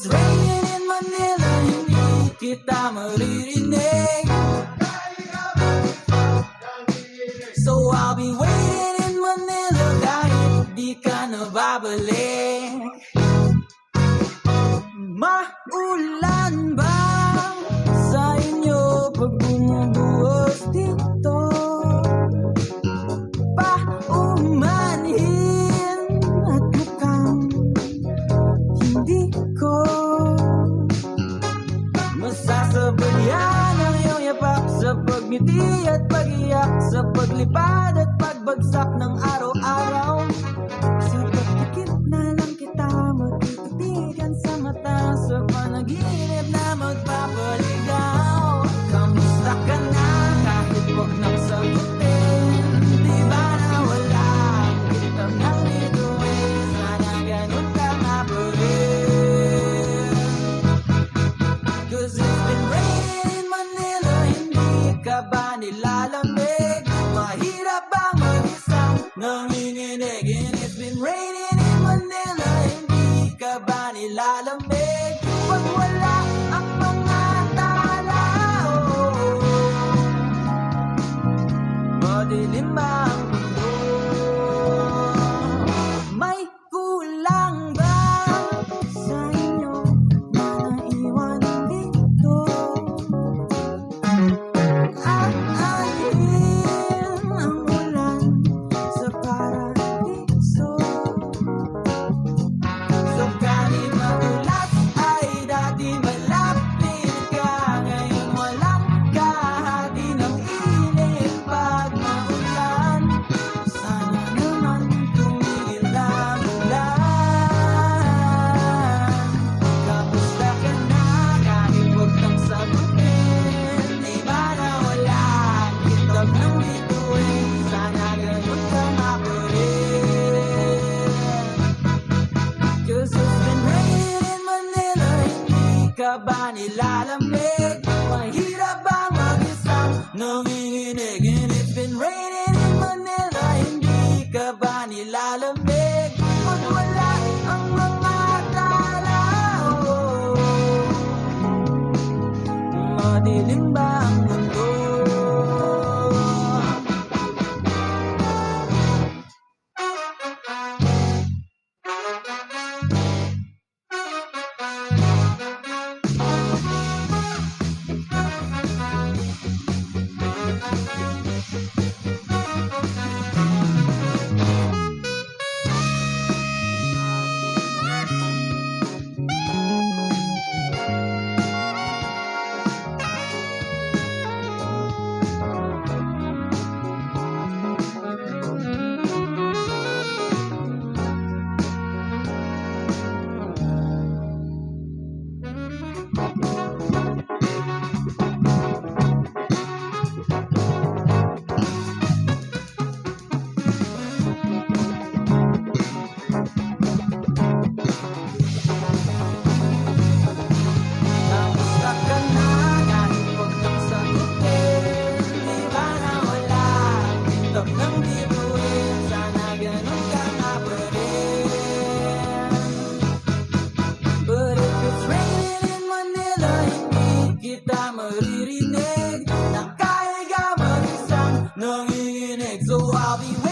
it's raining in Manila, hindi kita maririnig. So I'll be waiting in Manila kahit di ka na babalik. Maulan ba sa inyo pag bumubuhos dito? Paumanhin at mukhang hindi ko masasabayan ang iyong yapak sa pagngiti at pag-iyak, sa paglipad at pagbagsak ng araw-araw. Sa pagtikip na lang kita matititigan sa mata, sa panaginip na magpapaligaw. Kamusta ka na kahit wag nang sagutin? Di ba nawala kita nang bituin? Sana ganun ka nga pa rin. 'Cause it's been raining in Manila, hindi ka ba nilalamig? Mahirap bang mag-isang nanginginig? And it's been raining in Manila, hindi ka ba nilalamig? Pag wala ang mga tao, madilim ba ang mundo? May kulang ba sa inyo na naiwan dito? Aanhin ang ulan sa paradiso. Sakali magulat ay dati malapit ka, ngayon walang kahati ng init pag maulan. Sana naman tumigil ang ulan. Kamusta ka na kahit wag kang sagutin? Di ba nawala ang kitab ng bituin? Sana ganun ka nga pa rin. 'Cause it's been raining in Manila, hindi ka ba nilalamig? Mahirap ba mag-isang nanginginig? And it's been raining in Manila, hindi ka ba nilalamig? Pag wala ang mga tao, madilim ba ang mundo? Kamusta ka na kahit wag kang sagutin? Di ba nawala ang kitab ng bituin? Sana ganun ka nga pa rin. But if it's raining in Manila, hindi kita maririnig. Nakahiga mag-isang nanginginig. So I'll be waiting